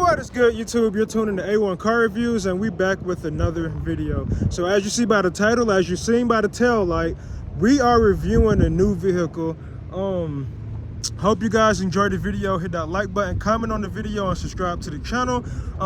What is good, YouTube? You're tuning to A1 Car Reviews, and we back with another video. So as you see by the title, as you've seen by the tail light, we are reviewing a new vehicle. Hope you guys enjoyed the video. Hit that like button, comment on the video, and subscribe to the channel.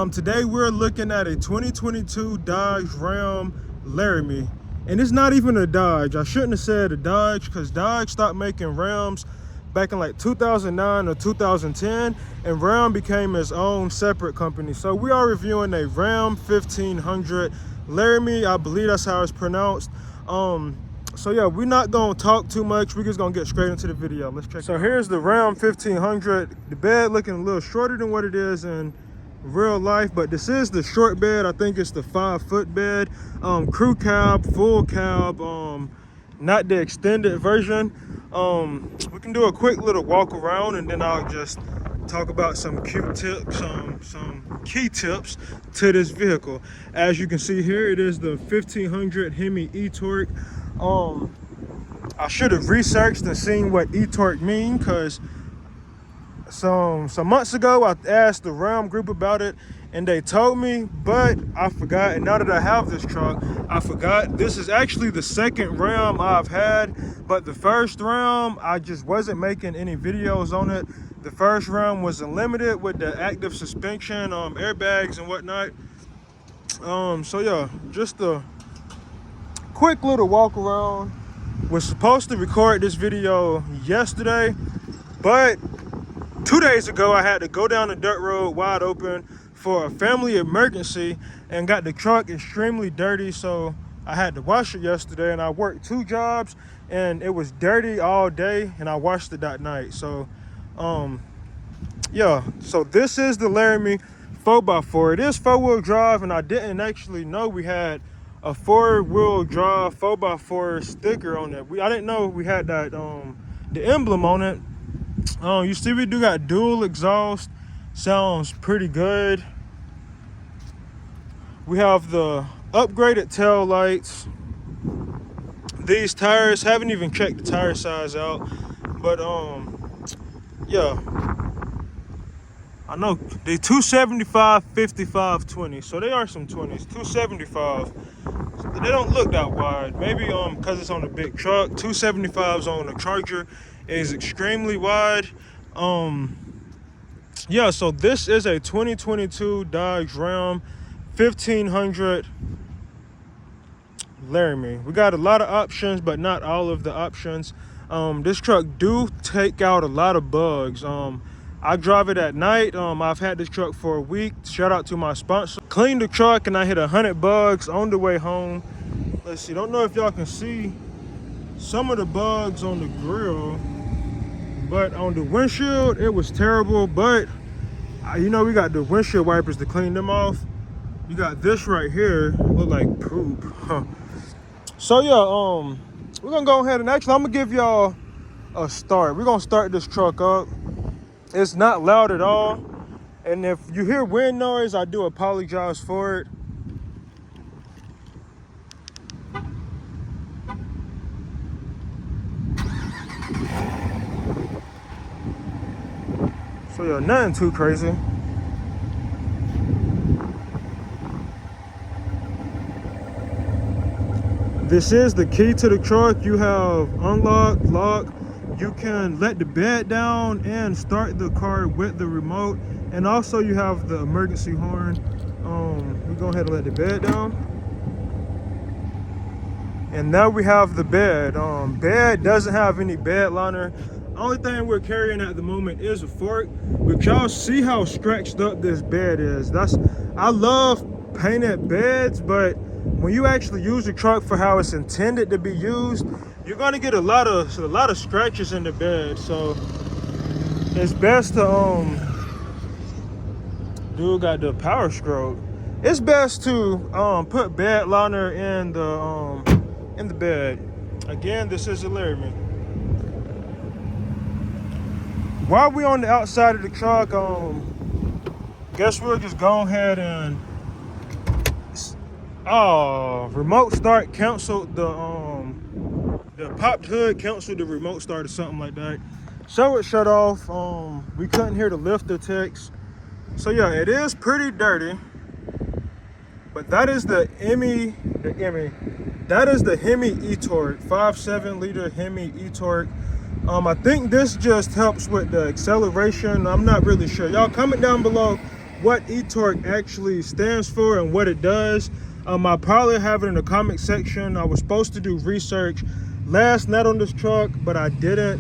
Today we're looking at a 2022 Dodge Ram Laramie, and it's not even a Dodge. I shouldn't have said a Dodge, because Dodge stopped making Rams back in like 2009 or 2010, and Ram became its own separate company. So we are reviewing a Ram 1500 Laramie. I believe that's how it's pronounced. So yeah, we're not gonna talk too much. We're just gonna get straight into the video. Let's check. So here's the Ram 1500. The bed looking a little shorter than what it is in real life, but this is the short bed. I think it's the 5-foot bed. Crew cab, full cab, not the extended version. We can do a quick little walk around, and then I'll just talk about some cute tips, some key tips to this vehicle. As you can see here, it is the 1500 Hemi e-torque. I should have researched and seen what e-torque mean, because some months ago I asked the Ram group about it and they told me, but I forgot. And now that I have this truck, I forgot. This is actually the second Ram I've had, but the first Ram, I just wasn't making any videos on it. The first Ram was unlimited with the active suspension, airbags and whatnot. So yeah, just a quick little walk around. Was supposed to record this video yesterday, but 2 days ago I had to go down the dirt road wide open for a family emergency and got the truck extremely dirty, so I had to wash it yesterday. And I worked 2 jobs and it was dirty all day, and I washed it that night. So yeah, so this is the Laramie 4x4. It is 4-wheel drive, and I didn't actually know we had a 4-wheel drive 4x4 sticker on it. I didn't know we had that the emblem on it. You see we do got dual exhaust. Sounds pretty good. We have the upgraded tail lights. These tires, haven't even checked the tire size out, but yeah, I know they 275, 55, 20, so they are some 20s. 275, they don't look that wide. Maybe because it's on a big truck. 275s on a Charger is extremely wide. Yeah, so this is a 2022 Dodge Ram 1500 Laramie. We got a lot of options, but not all of the options. This truck do take out a lot of bugs. I drive it at night. I've had this truck for a week. Shout out to my sponsor. Cleaned the truck and I hit 100 bugs on the way home. Let's see, don't know if y'all can see some of the bugs on the grill, but on the windshield it was terrible. But you know, we got the windshield wipers to clean them off. You got this right here, look like poop. So yeah, we're gonna go ahead and actually I'm gonna give y'all a start. We're gonna start this truck up. It's not loud at all, and if you hear wind noise, I do apologize for it. So yeah, nothing too crazy. This is the key to the truck. You have unlock, lock. You can let the bed down and start the car with the remote. And also you have the emergency horn. We go ahead and let the bed down. And now we have the bed. Bed doesn't have any bed liner. Only thing we're carrying at the moment is a fork. But y'all see how stretched up this bed is. I love painted beds, but when you actually use the truck for how it's intended to be used, you're gonna get a lot of stretches in the bed. So it's best to dude got the power stroke. It's best to put bed liner in the bed. Again, this is a Laramie. While we on the outside of the truck, guess we'll just go ahead and remote start canceled the popped hood, canceled the remote start or something like that. So it shut off. We couldn't hear the lifter text. So yeah, it is pretty dirty. But that is the that is the Hemi e-torque, 5.7 liter Hemi e-torque. I think this just helps with the acceleration. I'm not really sure. Y'all comment down below what e-torque actually stands for and what it does. I'll probably have it in the comment section. I was supposed to do research last night on this truck, but I didn't.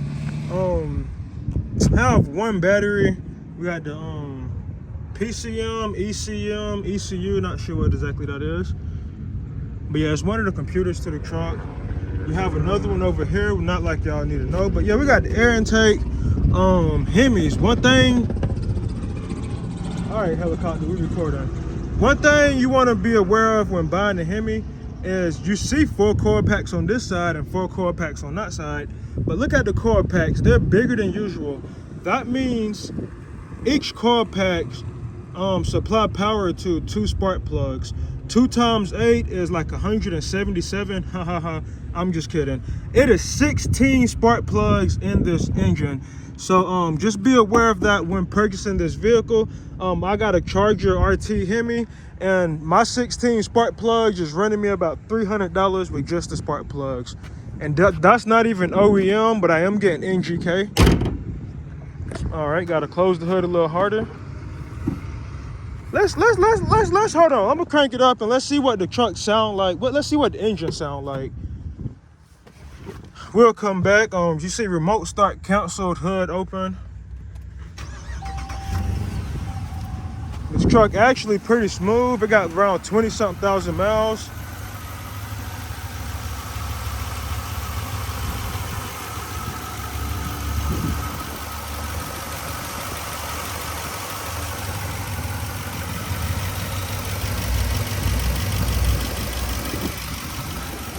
I have one battery. We got the PCM, ECM, ECU, not sure what exactly that is. But yeah, it's one of the computers to the truck. We have another one over here, not like y'all need to know. But yeah, we got the air intake. Hemis, one thing. All right, helicopter, we recording. One thing you want to be aware of when buying a Hemi is you see 4 cord packs on this side and 4 cord packs on that side. But look at the cord packs, they're bigger than usual. That means each cord pack supply power to 2 spark plugs. 2 times 8 is like 177. I'm just kidding. It is 16 spark plugs in this engine. So just be aware of that when purchasing this vehicle. I got a Charger RT Hemi, and my 16 spark plugs is running me about $300 with just the spark plugs. And that's not even OEM, but I am getting NGK. All right, gotta close the hood a little harder. Let's hold on. I'm gonna crank it up and let's see what the truck sound like. Let's see what the engine sound like. We'll come back. You see remote start canceled, hood open. This truck actually pretty smooth. It got around 20-something thousand miles.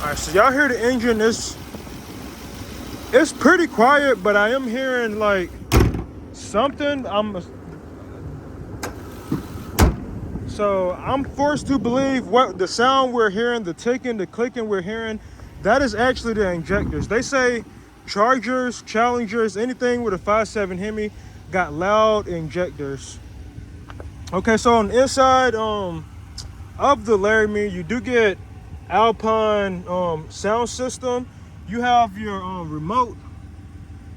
All right, so y'all hear the engine. It's pretty quiet, but I am hearing like something. So I'm forced to believe what the sound we're hearing, the ticking, the clicking we're hearing, that is actually the injectors. They say Chargers, Challengers, anything with a 5.7 Hemi got loud injectors. Okay, so on the inside of the Laramie, you do get Alpine sound system. You have your remote,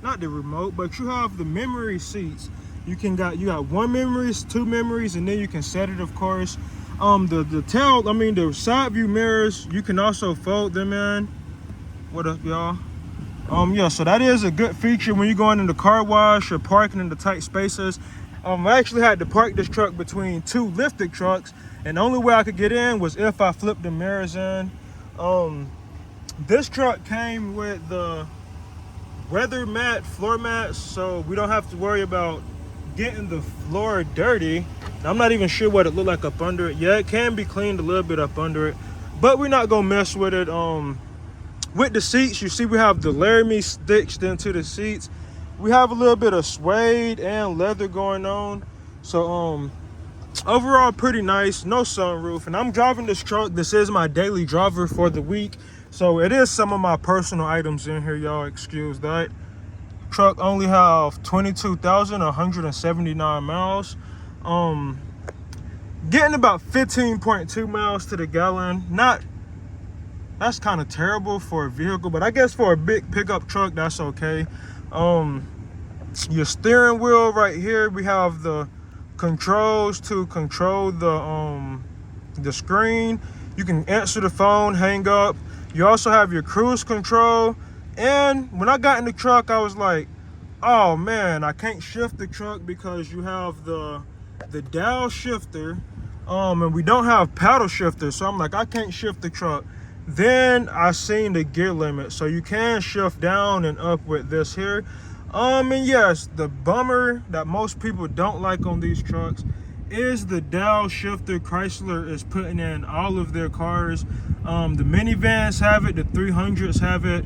not the remote, but you have the memory seats. You got 1 memory, 2 memories, and then you can set it, of course. The side view mirrors, you can also fold them in. What up, y'all? Yeah, so that is a good feature when you're going in the car wash or parking in the tight spaces. I actually had to park this truck between 2 lifted trucks, and the only way I could get in was if I flipped the mirrors in. This truck came with the weather mat, floor mats, so we don't have to worry about getting the floor dirty. I'm not even sure what it looked like up under it. Yeah, it can be cleaned a little bit up under it, but we're not gonna mess with it. With the seats, you see we have the Laramie stitched into the seats. We have a little bit of suede and leather going on. So overall pretty nice, no sunroof. And I'm driving this truck. This is my daily driver for the week. So it is some of my personal items in here, y'all, excuse that. Truck only have 22,179 miles. Getting about 15.2 miles to the gallon. That's kind of terrible for a vehicle, but I guess for a big pickup truck, that's okay. Your steering wheel right here, we have the controls to control the screen. You can answer the phone, hang up. You also have your cruise control. And when I got in the truck, I was like, oh man, I can't shift the truck because you have the dial shifter, and we don't have paddle shifter. So I'm like, I can't shift the truck. Then I seen the gear limit, so you can shift down and up with this here. And yes, the bummer that most people don't like on these trucks is the dial shifter. Chrysler is putting in all of their cars. The minivans have it, the 300s have it.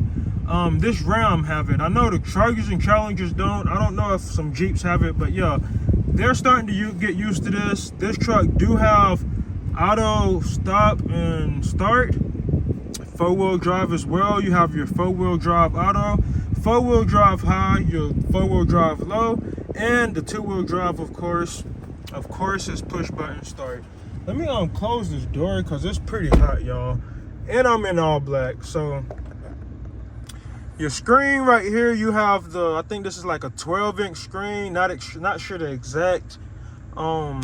This Ram have it. I know the Chargers and Challengers don't. I don't know if some Jeeps have it, but yeah, they're starting to get used to this. This truck do have auto stop and start, 4-wheel drive as well. You have your 4-wheel drive auto, 4-wheel drive high, your 4-wheel drive low, and the 2-wheel drive, of course. Of course, it's push button start. Let me close this door because it's pretty hot, y'all. And I'm in all black. So your screen right here, you have the, I think this is like a 12-inch screen. Not sure the exact, not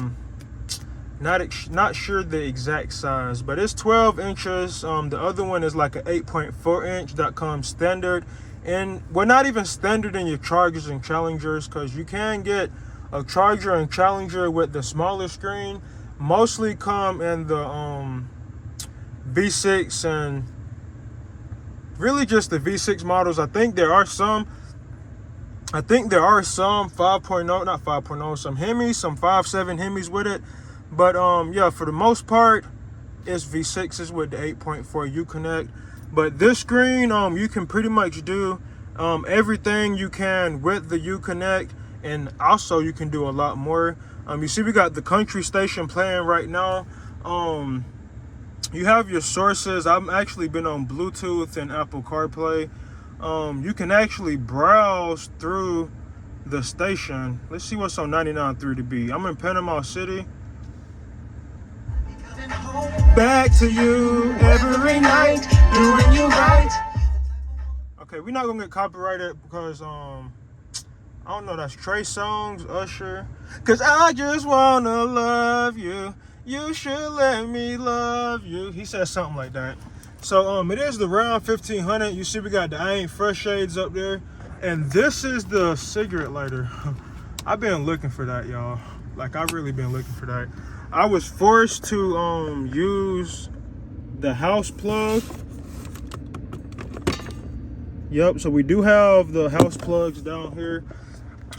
sure the exact size, but it's 12 inches. The other one is like an 8.4 inch that comes standard. And well, not even standard in your Chargers and Challengers, because you can get a Charger and Challenger with the smaller screen. Mostly come in the V6 and really just the V6 models. I think there are some 5.0, not 5.0, some Hemis, some 5.7 Hemis with it. But yeah, for the most part, it's V6s with the 8.4 Uconnect. But this screen, you can pretty much do everything you can with the Uconnect, and also you can do a lot more. You see we got the country station playing right now. You have your sources. I've actually been on Bluetooth and Apple CarPlay. You can actually browse through the station. Let's see what's on 99.3 to be. I'm in Panama City. Back to you every night, doing you right. Okay, we're not gonna get copyrighted because I don't know, that's Trey Songz, Usher. Cause I just wanna love you. You should let me love you. He said something like that. So it is the round 1500. You see we got the I Ain't Fresh shades up there. And this is the cigarette lighter. I've been looking for that, y'all. Like, I've really been looking for that. I was forced to use the house plug. Yep, so we do have the house plugs down here.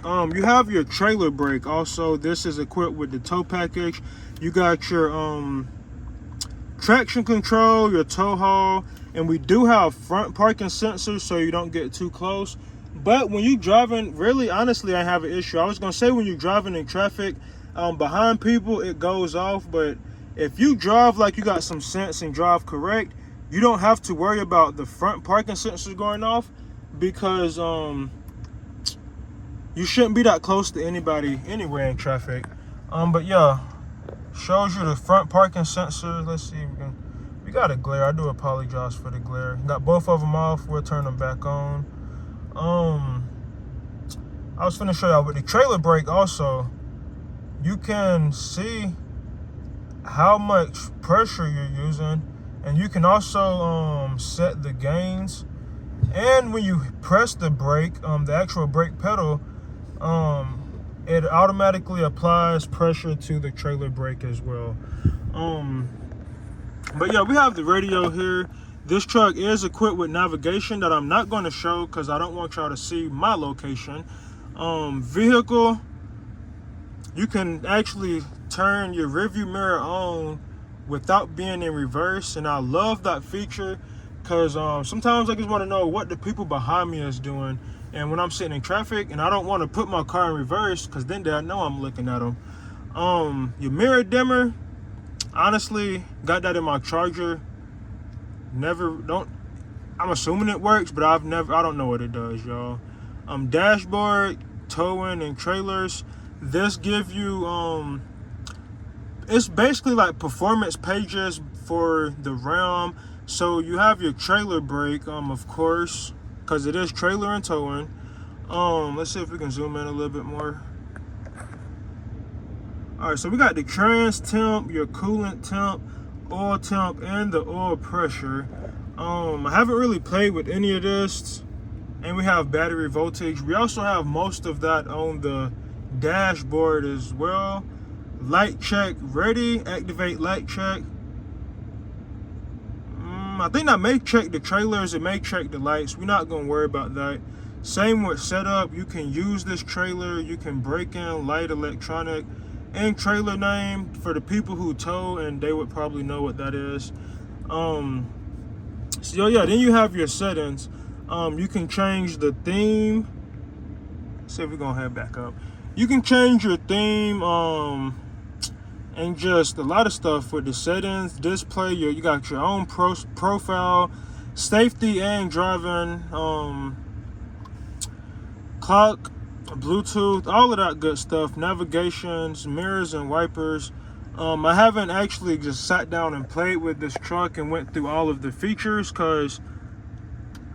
You have your trailer brake also. This is equipped with the tow package. You got your traction control, your tow haul, and we do have front parking sensors so you don't get too close. But when you driving, really honestly, I have an issue. I was gonna say when you're driving in traffic behind people, it goes off. But if you drive like you got some sense and drive correct, you don't have to worry about the front parking sensors going off, because you shouldn't be that close to anybody anywhere in traffic. But yeah, shows you the front parking sensors. Let's see if we got a glare. I do apologize for the glare. Got both of them off. We'll turn them back on. I was finna show y'all with the trailer brake also. You can see how much pressure you're using, and you can also set the gains. And when you press the brake, the actual brake pedal, it automatically applies pressure to the trailer brake as well. But yeah, we have the radio here. This truck is equipped with navigation that I'm not going to show because I don't want y'all to see my location. Vehicle, you can actually turn your rearview mirror on without being in reverse, and I love that feature because sometimes I just want to know what the people behind me is doing, and when I'm sitting in traffic and I don't want to put my car in reverse because then they know I'm looking at them. Your mirror dimmer, honestly, got that in my Charger. I'm assuming it works, but I don't know what it does, y'all. Dashboard, towing, and trailers. This give you it's basically like performance pages for the Ram. So you have your trailer brake, of course, because it is trailer and towing. Let's see if we can zoom in a little bit more. All right, so we got the trans temp, your coolant temp, oil temp, and the oil pressure. I haven't really played with any of this. And we have battery voltage. We also have most of that on the dashboard as well. Light check ready. Activate light check. I think that may check the trailers. It may check the lights. We're not going to worry about that. Same with setup. You can use this trailer. You can break in, light, electronic, and trailer name for the people who tow, and they would probably know what that is. So yeah, then you have your settings. You can change the theme. Let's see if we're gonna head back up. You can change your theme, and just a lot of stuff with the settings. Display, you got your own profile, safety and driving, clock, Bluetooth, all of that good stuff, navigations, mirrors and wipers. I haven't actually just sat down and played with this truck and went through all of the features because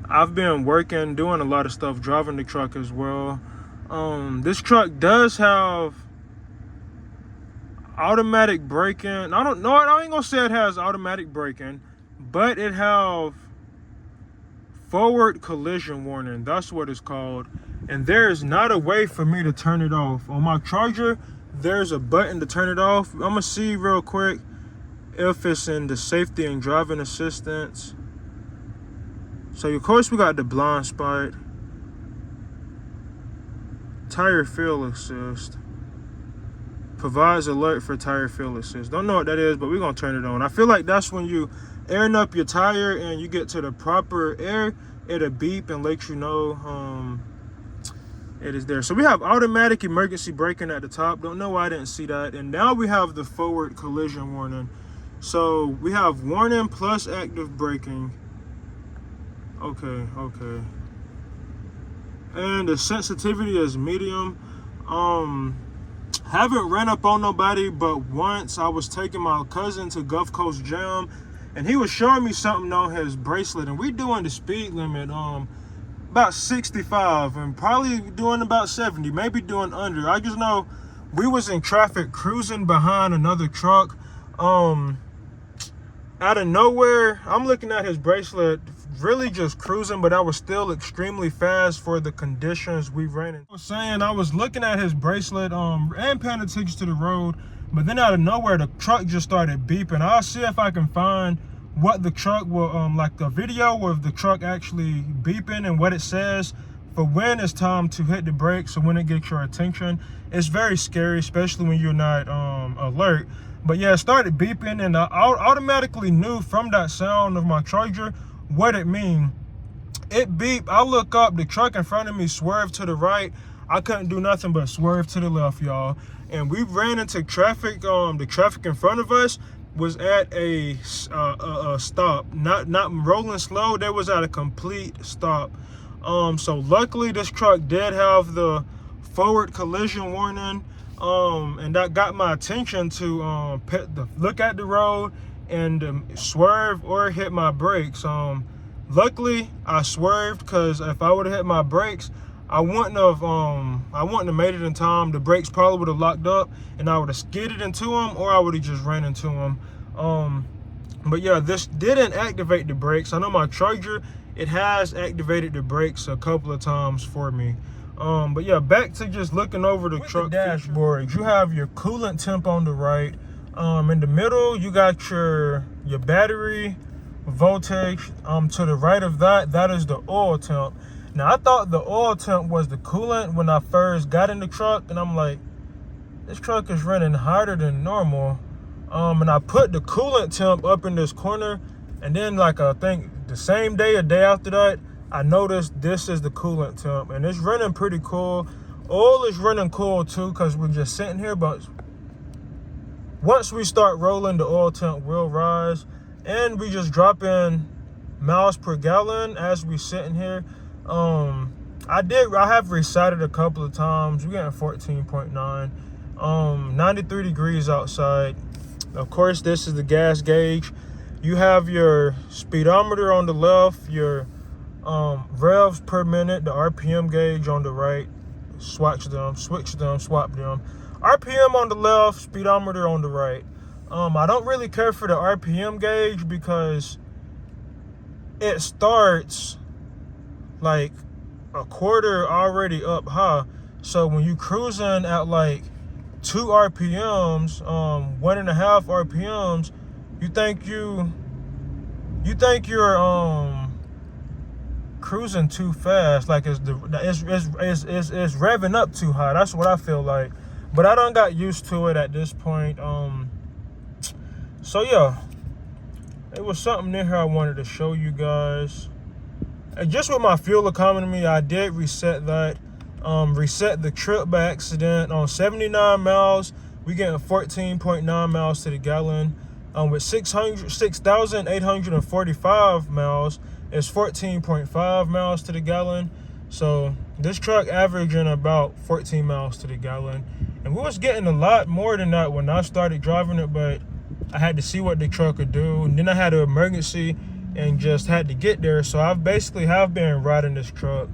I've been working, doing a lot of stuff, driving the truck as well. This truck does have automatic braking. I ain't gonna say it has automatic braking, but it have forward collision warning. That's what it's called. And there is not a way for me to turn it off. On my Charger, there's a button to turn it off. I'm gonna see real quick if it's in the safety and driving assistance. So of course we got the blind spot, tire fill assist, provides alert for tire fill assist. Don't know what that is, but we're gonna turn it on. I feel like that's when you airing up your tire and you get to the proper air, it'll beep and let you know it is there. So we have automatic emergency braking at the top. Don't know why I didn't see that. And now we have the forward collision warning. So we have warning plus active braking. Okay. And the sensitivity is medium. Haven't ran up on nobody, but once I was taking my cousin to Gulf Coast Jam, and he was showing me something on his bracelet, and we doing the speed limit about 65 and probably doing about 70, maybe doing under. I just know we was in traffic cruising behind another truck. Out of nowhere, I'm looking at his bracelet, really just cruising, but I was still extremely fast for the conditions we ran in. I was saying, I was looking at his bracelet and paying attention to the road, but then out of nowhere the truck just started beeping. I'll see if I can find what the truck will like the video of the truck actually beeping and what it says for when it's time to hit the brakes, so when it gets your attention. It's very scary, especially when you're not alert. But yeah, it started beeping, and I automatically knew from that sound of my Charger what it mean. It beeped. I look up, the truck in front of me swerved to the right. I couldn't do nothing but swerve to the left, y'all. And we ran into traffic. The traffic in front of us was at a stop, not rolling slow. They was at a complete stop. So luckily this truck did have the forward collision warning, and that got my attention to look at the road and swerve or hit my brakes. Luckily I swerved, because if I would have hit my brakes, I wouldn't have made it in time. The brakes probably would have locked up and I would have skidded into him, or I would have just ran into him. But yeah, this didn't activate the brakes. I know my Charger, it has activated the brakes a couple of times for me. But yeah, back to just looking over the truck dashboard. You have your coolant temp on the right. In the middle, you got your battery voltage. To the right of that is the oil temp. Now, I thought the oil temp was the coolant when I first got in the truck, and I'm like, this truck is running hotter than normal. And I put the coolant temp up in this corner, and then like I think the same day, a day after that, I noticed this is the coolant temp, and it's running pretty cool. Oil is running cool too, because we're just sitting here, but once we start rolling, the oil temp will rise, and we just drop in miles per gallon as we sitting here. I have reset it a couple of times. We're getting 14.9, 93 degrees outside. Of course, this is the gas gauge. You have your speedometer on the left, your revs per minute, the RPM gauge on the right. Switch them, swap them. RPM on the left, speedometer on the right. I don't really care for the RPM gauge because it starts like a quarter already up high. So when you cruising at like 2 RPMs, 1.5 RPMs, you think you're cruising too fast, like it's revving up too high. That's what I feel like, but I done got used to it at this point. So yeah, it was something in here I wanted to show you guys. And just with my fuel economy, I did reset that. Reset the trip by accident. On 79 miles, we getting 14.9 miles to the gallon. With 6,845 miles, it's 14.5 miles to the gallon. So This truck averaging about 14 miles to the gallon. And we was getting a lot more than that when I started driving it, but I had to see what the truck could do. And then I had an emergency and just had to get there. So I've basically have been riding this truck.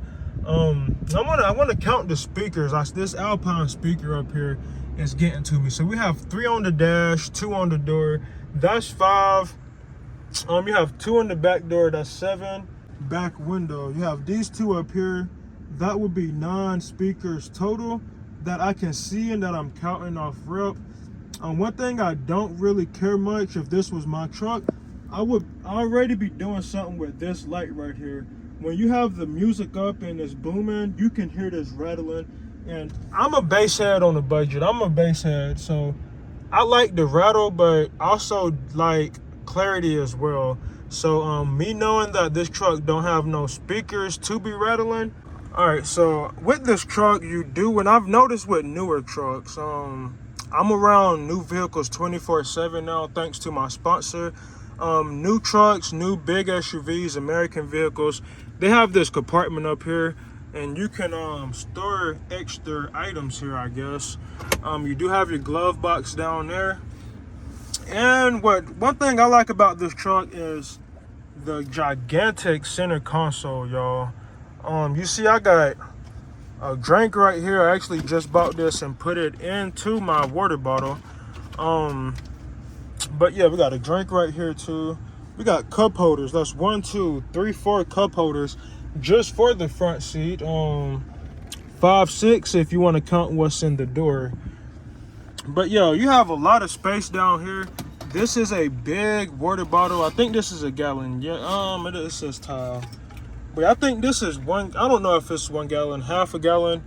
I wanna count the speakers. This Alpine speaker up here is getting to me. So we have 3 on the dash, 2 on the door. That's 5. You have 2 on the back door. That's 7. Back window. You have these 2 up here. That would be 9 speakers total that I can see and that I'm counting off rip. One thing I don't really care much, if this was my truck, I would already be doing something with this light right here. When you have the music up and it's booming, you can hear this rattling. And I'm a bass head on a budget. I'm a bass head, so I like the rattle, but also like clarity as well. So me knowing that this truck don't have no speakers to be rattling. All right, so with this truck, you do, and I've noticed with newer trucks, I'm around new vehicles 24/7 now, thanks to my sponsor. New trucks, new big SUVs, American vehicles, they have this compartment up here, and you can store extra items here, I guess. You do have your glove box down there. And one thing I like about this truck is the gigantic center console, y'all. You see I got a drink right here. I actually just bought this and put it into my water bottle. But yeah, we got a drink right here too. We got cup holders. That's 1, 2, 3, 4 cup holders just for the front seat. 5, 6 if you want to count what's in the door. But yo, you have a lot of space down here. This is a big water bottle. I think this is a gallon. Yeah, it says tile. But I think this is one. I don't know if it's 1 gallon, half a gallon.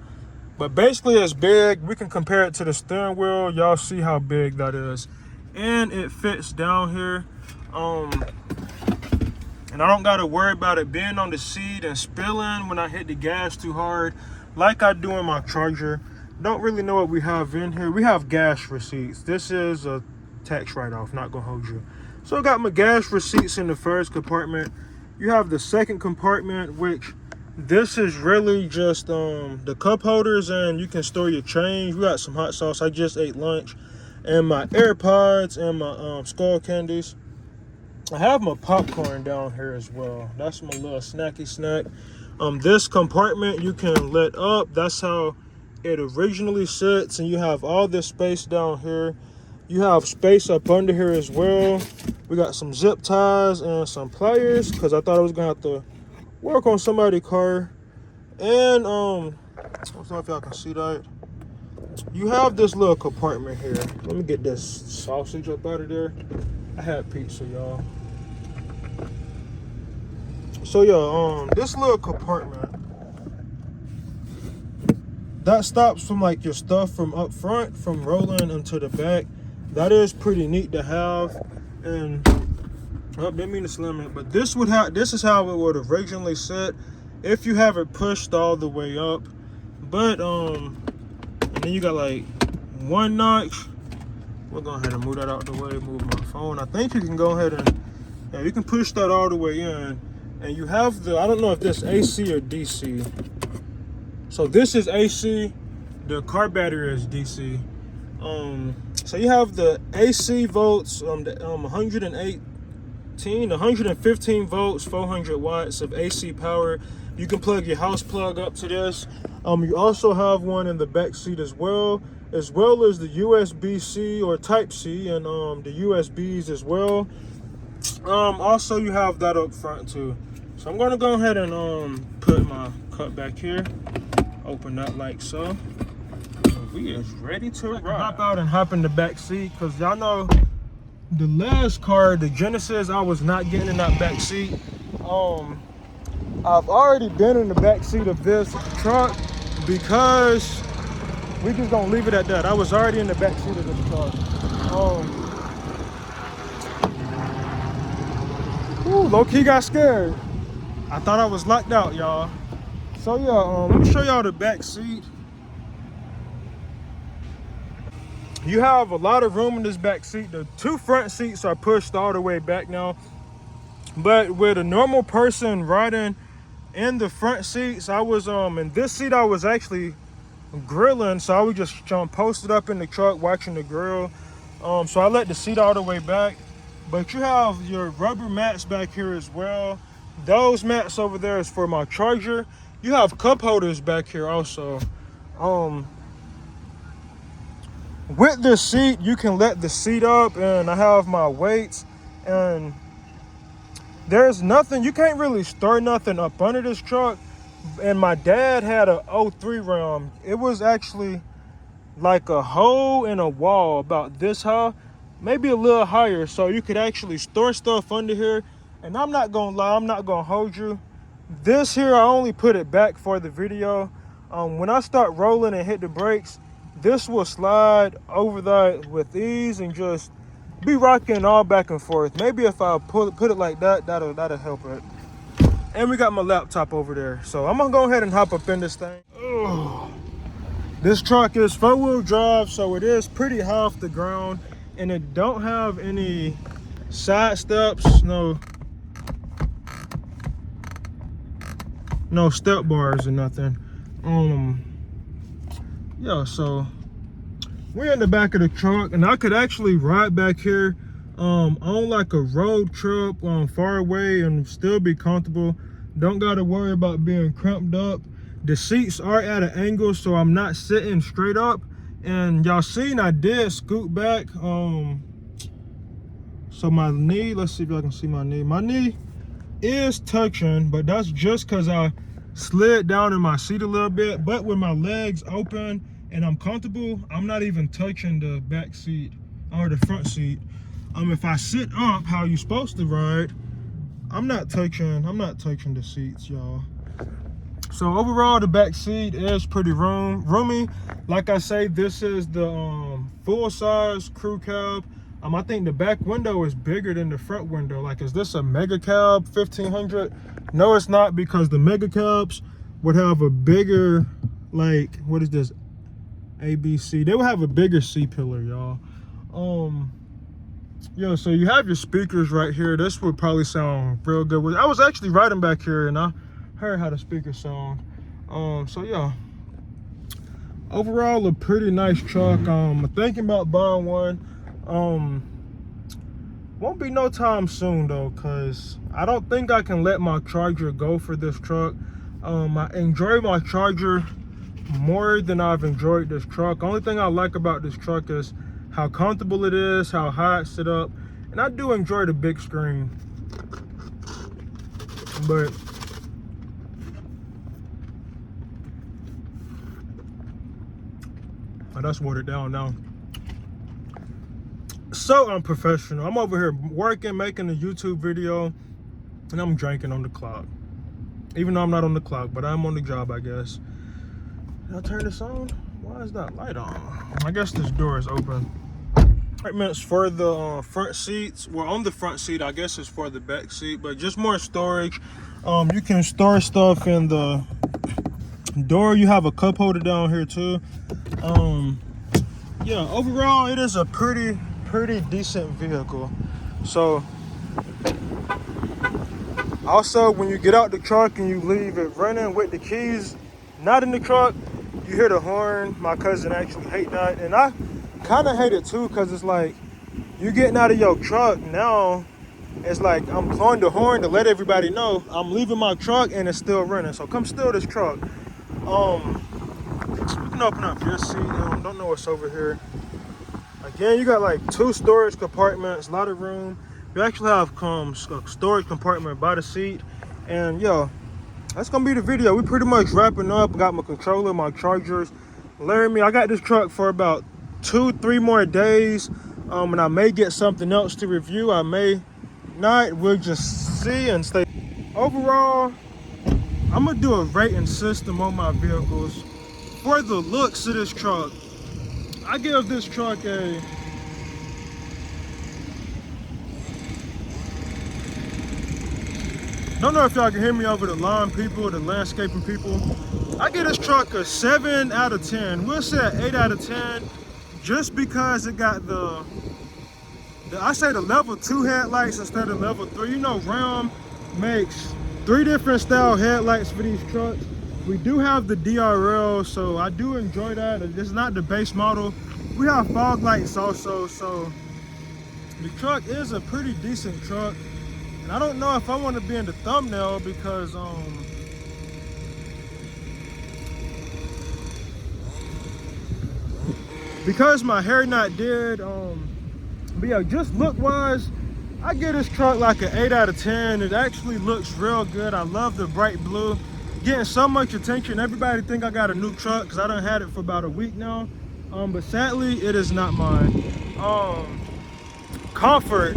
But basically it's big. We can compare it to the steering wheel. Y'all see how big that is. And it fits down here. And I don't gotta worry about it being on the seat and spilling when I hit the gas too hard, like I do in my Charger. Don't really know what we have in here. We have gas receipts. This is a tax write-off, not gonna hold you. So I got my gas receipts in the first compartment. You have the second compartment, which this is really just the cup holders, and you can store your change. We got some hot sauce. I just ate lunch, and my AirPods and my skull candies. I have my popcorn down here as well. That's my little snacky snack. This compartment you can let up. That's how it originally sits, and you have all this space down here. You have space up under here as well. We got some zip ties and some pliers because I thought I was gonna have to work on somebody's car. And I don't know if y'all can see that. You have this little compartment here. Let me get this sausage up out of there. I had pizza, y'all. So yeah, this little compartment that stops from like your stuff from up front from rolling into the back. That is pretty neat to have. And didn't mean to slam it, but this is how it would originally sit if you have it pushed all the way up. But and then you got like 1 notch. We'll go ahead and move that out the way, move my phone. I think you can go ahead and you can push that all the way in. And you have I don't know if this AC or DC. So this is AC, the car battery is DC. So you have the AC volts, 115 volts, 400 watts of AC power. You can plug your house plug up to this. You also have one in the back seat as well as the USB-C or Type-C and the USBs as well. Also you have that up front too. So I'm gonna go ahead and put my cup back here, open that like so. We is ready to ride. Hop out and hop in the back seat, because y'all know the last car, the Genesis, I was not getting in that back seat. I've already been in the back seat of this truck because we just don't leave it at that. I was already in the back seat of this truck. Low-key got scared. I thought I was locked out, y'all. So yeah, let me show y'all the back seat. You have a lot of room in this back seat. The 2 front seats are pushed all the way back now. But with a normal person riding in the front seats. I was in this seat I was actually grilling, so I was just posted up in the truck watching the grill. So I let the seat all the way back. But you have your rubber mats back here as well. Those mats over there is for my charger. You have cup holders back here also. With the seat, you can let the seat up, and I have my weights, and there's nothing, you can't really store nothing up under this truck. And my dad had a '03 Ram. It was actually like a hole in a wall about this high, maybe a little higher, so you could actually store stuff under here. And I'm not gonna lie, I'm not gonna hold you. This here, I only put it back for the video. When I start rolling and hit the brakes, this will slide over that with ease and just be rocking all back and forth. Maybe if I put it like that, that'll help it. And we got my laptop over there, so I'm gonna go ahead and hop up in this thing. Ugh. This truck is 4-wheel drive, so it is pretty high off the ground, and it don't have any side steps, no step bars or nothing. Yeah, so we're in the back of the truck, and I could actually ride back here on like a road trip far away and still be comfortable. Don't gotta worry about being cramped up. The seats are at an angle, so I'm not sitting straight up. And y'all seen I did scoot back. So my knee, let's see if y'all can see my knee. My knee is touching, but that's just because I slid down in my seat a little bit. But with my legs open and I'm comfortable, I'm not even touching the back seat or the front seat. If I sit up how you supposed to ride, I'm not touching the seats, y'all. So overall, the back seat is pretty roomy. Like I say, this is the full size crew cab. I think the back window is bigger than the front window. Like, is this a mega cab 1500? No, it's not, because the mega cabs would have a bigger, like, what is this? ABC. They would have a bigger C pillar, y'all. Yeah, so you have your speakers right here. This would probably sound real good. I was actually riding back here and I heard how the speakers sound. So yeah, overall a pretty nice truck. I'm thinking about buying one. Won't be no time soon though, because I don't think I can let my charger go for this truck. I enjoy my charger more than I've enjoyed this truck. Only thing I like about this truck is how comfortable it is, how high it's set up, and I do enjoy the big screen. But that's watered down now. So unprofessional. I'm over here working, making a YouTube video, and I'm drinking on the clock. Even though I'm not on the clock, but I'm on the job, I guess. Did I turn this on? Why is that light on? I guess this door is open. Compartments for the front seats. Well, on the front seat, I guess it's for the back seat, but just more storage. You can store stuff in the door. You have a cup holder down here too. Yeah, overall it is a pretty decent vehicle. So also, when you get out the truck and you leave it running with the keys not in the truck, you hear the horn. My cousin actually hate that, and I kind of hate it too, because it's like you getting out of your truck now, it's like I'm blowing the horn to let everybody know I'm leaving my truck and it's still running, so come steal this truck. You can open up your seat. Don't know what's over here. Again, you got like 2 storage compartments, a lot of room. You actually have a storage compartment by the seat. And yo, that's gonna be the video. We pretty much wrapping up. Got my controller, my chargers. Laramie, I got this truck for about 2-3 more days, and I may get something else to review. I may not. We'll just see and stay. Overall, I'm gonna do a rating system on my vehicles. For the looks of this truck, I give this truck a don't know if y'all can hear me over the lawn people, the landscaping people. I give this truck a 7 out of 10. We'll say an 8 out of 10, just because it got I say the level 2 headlights instead of level 3. You know, Ram makes 3 different style headlights for these trucks. We do have the DRL, so I do enjoy that. It's not the base model. We have fog lights also, so the truck is a pretty decent truck. And I don't know if I want to be in the thumbnail because my hair not did. But yeah, just look wise, I give this truck like an 8 out of 10. It actually looks real good. I love the bright blue. Getting so much attention. Everybody think I got a new truck because I done had it for about a week now. But sadly, it is not mine. Comfort,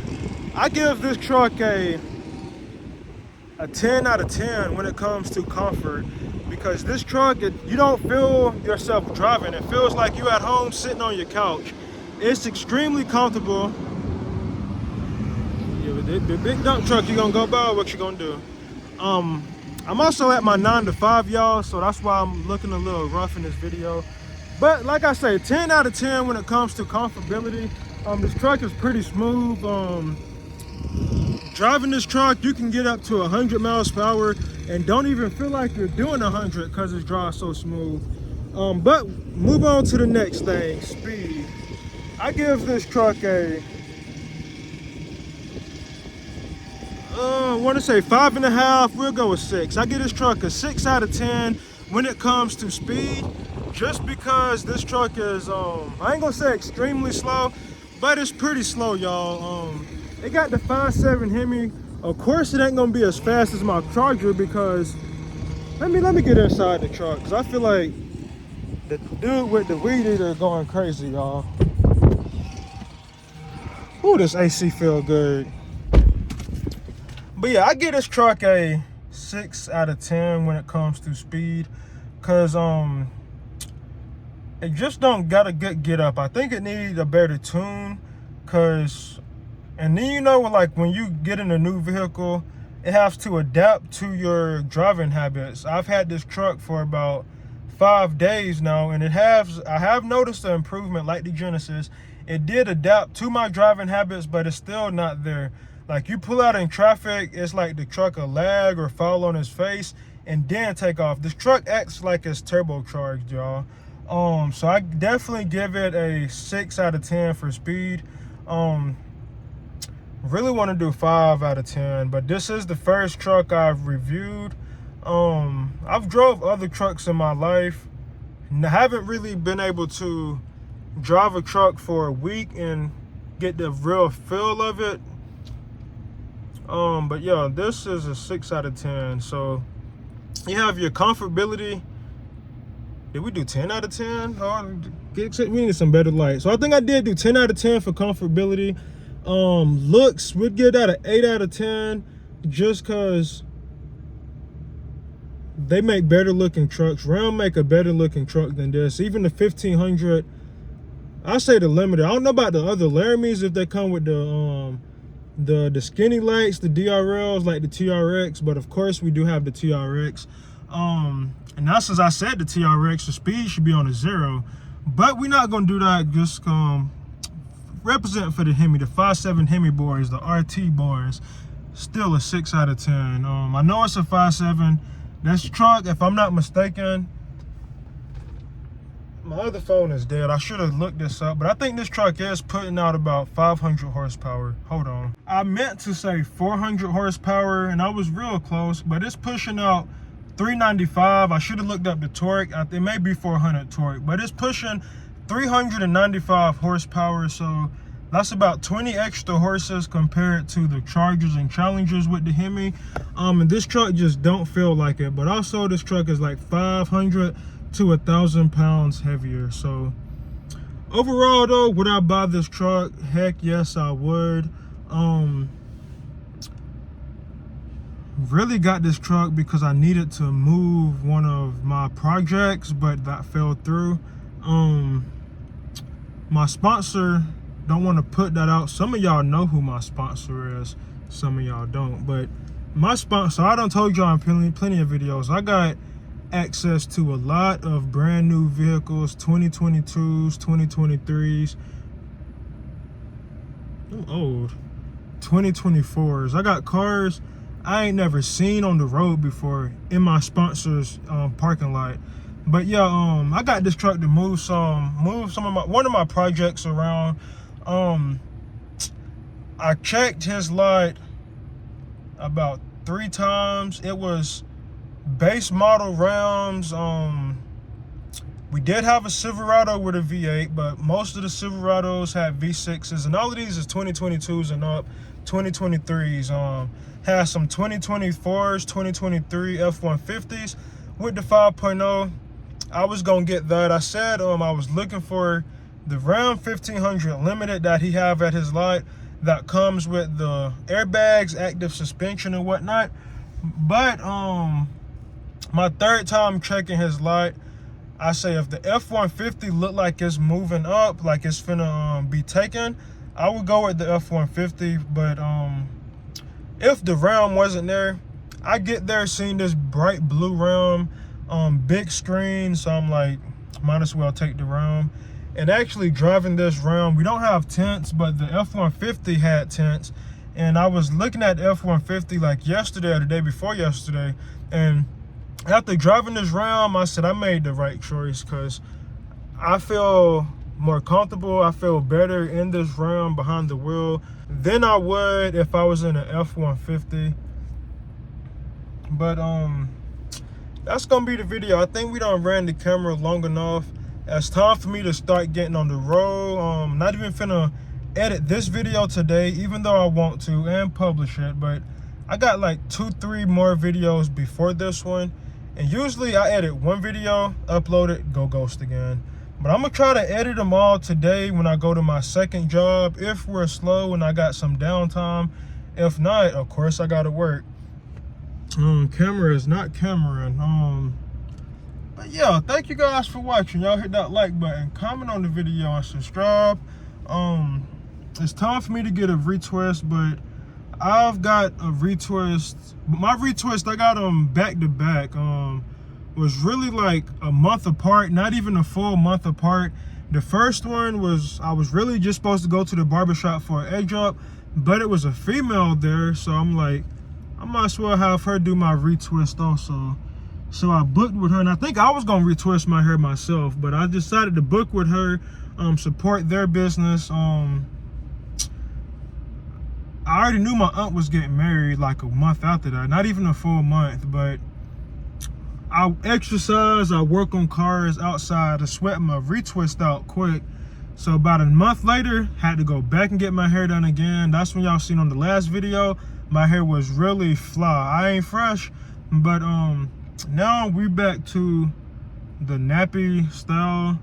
I give this truck a 10 out of 10 when it comes to comfort, because this truck, you don't feel yourself driving. It feels like you at home sitting on your couch. It's extremely comfortable. Yeah, the big dump truck you gonna go by, what you gonna do? I'm also at my 9 to 5, y'all, so that's why I'm looking a little rough in this video. But like I say, 10 out of 10 when it comes to comfortability. This truck is pretty smooth. Driving this truck, you can get up to 100 miles per hour and don't even feel like you're doing 100 because it drives so smooth. But move on to the next thing, speed. I give this truck a, I want to say 5.5. We'll go with 6. I give this truck a 6 out of 10 when it comes to speed, just because this truck is, I ain't gonna say extremely slow, but it's pretty slow, y'all. It got the 5.7 Hemi. Of course, it ain't gonna be as fast as my Charger because, let me get inside the truck because I feel like the dude with the weed eater going crazy, y'all. Ooh, this AC feel good. But yeah, I give this truck a 6 out of 10 when it comes to speed, cause it just don't got a good get up. I think it needs a better tune, cause, and then you know, like when you get in a new vehicle, it has to adapt to your driving habits. I've had this truck for about 5 days now, and I have noticed an improvement. Like the Genesis, it did adapt to my driving habits, but it's still not there. Like you pull out in traffic, it's like the truck will lag or fall on its face and then take off. This truck acts like it's turbocharged, y'all. So I definitely give it a 6 out of 10 for speed. Really want to do 5 out of 10, but this is the first truck I've reviewed. I've drove other trucks in my life and I haven't really been able to drive a truck for a week and get the real feel of it. But yeah, this is a 6 out of 10. So you have your comfortability. Did we do 10 out of 10? Oh, we need some better light. So I think I did do 10 out of 10 for comfortability. Looks, we'd give that an 8 out of 10 just because they make better looking trucks. Ram make a better looking truck than this. Even the 1500, I say the Limited. I don't know about the other Laramies if they come with the skinny lights, the DRLs like the TRX, but of course we do have the TRX. And that's, as I said, the TRX, the speed should be on a 0, but we're not gonna do that. Just represent for the Hemi, the 5.7 Hemi boys, the RT boys. Still a 6 out of 10. I know it's a 5.7. This truck, if I'm not mistaken, my other phone is dead. I should have looked this up, but I think this truck is putting out about 500 horsepower. Hold on. I meant to say 400 horsepower, and I was real close, but it's pushing out 395. I should have looked up the torque. It may be 400 torque, but it's pushing 395 horsepower. So that's about 20 extra horses compared to the Chargers and Challengers with the Hemi. And this truck just don't feel like it. But also this truck is like 500 to 1,000 pounds heavier. So overall though, would I buy this truck? Heck yes, I would. Really got this truck because I needed to move one of my projects, but that fell through. My sponsor, don't want to put that out. Some of y'all know who my sponsor is, some of y'all don't, but my sponsor, I done told y'all in plenty of videos, I got access to a lot of brand new vehicles, 2022s, 2023s. I'm old. 2024s. I got cars I ain't never seen on the road before in my sponsor's parking lot. But yeah, I got this truck to move one of my projects around. I checked his lot about 3 times. It was base model rounds. We did have a Silverado with a V8, but most of the Silverados had V6s, and all of these is 2022s and up, 2023s. Has some 2024s, 2023 F-150s with the 5.0. I was gonna get that. I said I was looking for the Ram 1500 Limited that he have at his lot that comes with the airbags, active suspension and whatnot. But my 3rd time checking his lot, I say if the F-150 look like it's moving up, like it's finna be taken, I would go with the F-150. But if the Ram wasn't there, I get there seeing this bright blue Ram, big screen, so I'm like, might as well take the Ram. And actually driving this Ram, we don't have tents, but the F-150 had tents. And I was looking at the F-150 like yesterday or the day before yesterday, and after driving this Ram, I said I made the right choice, because I feel more comfortable. I feel better in this Ram behind the wheel than I would if I was in an F-150. But that's gonna be the video. I think we done ran the camera long enough. It's time for me to start getting on the road. Not even finna edit this video today, even though I want to, and publish it. But I got like 2-3 more videos before this one. And usually I edit one video, upload it, go ghost again. But I'm gonna try to edit them all today when I go to my 2nd job, if we're slow and I got some downtime. If not, of course I gotta work. Camera is not cameraing. But yeah, thank you guys for watching. Y'all hit that like button, comment on the video, and subscribe. It's time for me to get a retwist, but I've got a retwist. My retwist, I got them back to back. Was really like a month apart, not even a full month apart. The first one was, I was really just supposed to go to the barbershop for an egg drop, but it was a female there, so I'm like, I might as well have her do my retwist also. So I booked with her, and I think I was gonna retwist my hair myself, but I decided to book with her, support their business. I already knew my aunt was getting married like a month after that, not even a full month, but I exercise, I work on cars outside, I sweat my retwist out quick. So about a month later, had to go back and get my hair done again. That's when y'all seen on the last video, my hair was really fly. I ain't fresh, but now we back to the nappy style.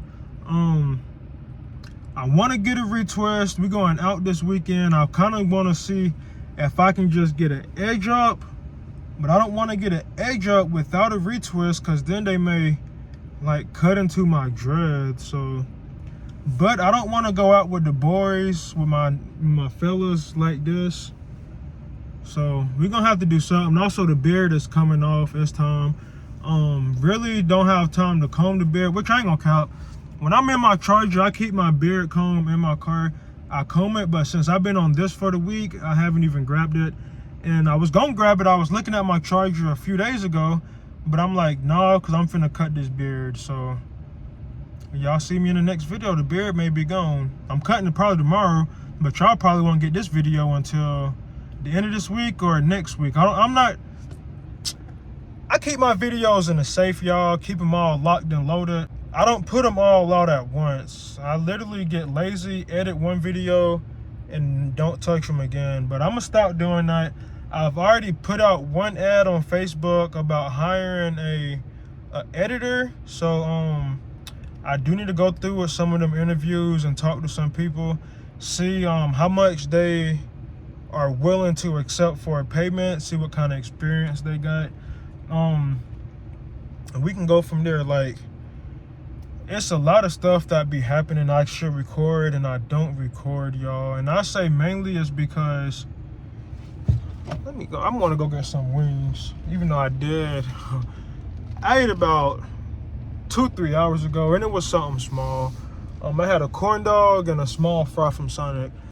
I want to get a retwist. We're going out this weekend. I kind of want to see if I can just get an edge up, but I don't want to get an edge up without a retwist, because then they may like cut into my dreads. So, but I don't want to go out with the boys, with my fellas like this. So we're gonna have to do something. Also, the beard is coming off. It's time. Really don't have time to comb the beard, which I ain't gonna count. When I'm in my Charger, I keep my beard comb in my car. I comb it, but since I've been on this for the week, I haven't even grabbed it. And I was gonna grab it. I was looking at my Charger a few days ago, but I'm like, no, because I'm finna cut this beard. So y'all see me in the next video. The beard may be gone. I'm cutting it probably tomorrow, but y'all probably won't get this video until the end of this week or next week. I keep my videos in the safe, y'all. Keep them all locked and loaded. I don't put them all out at once. I literally get lazy, edit one video, and don't touch them again. But I'm gonna stop doing that. I've already put out one ad on Facebook about hiring a editor. So I do need to go through with some of them interviews and talk to some people, see how much they are willing to accept for a payment, see what kind of experience they got. And we can go from there. Like, it's a lot of stuff that be happening I should record and I don't record, y'all. And I say mainly is because, let me go, I'm gonna go get some wings, even though I did. I ate about 2-3 hours ago, and it was something small. I had a corn dog and a small fry from Sonic.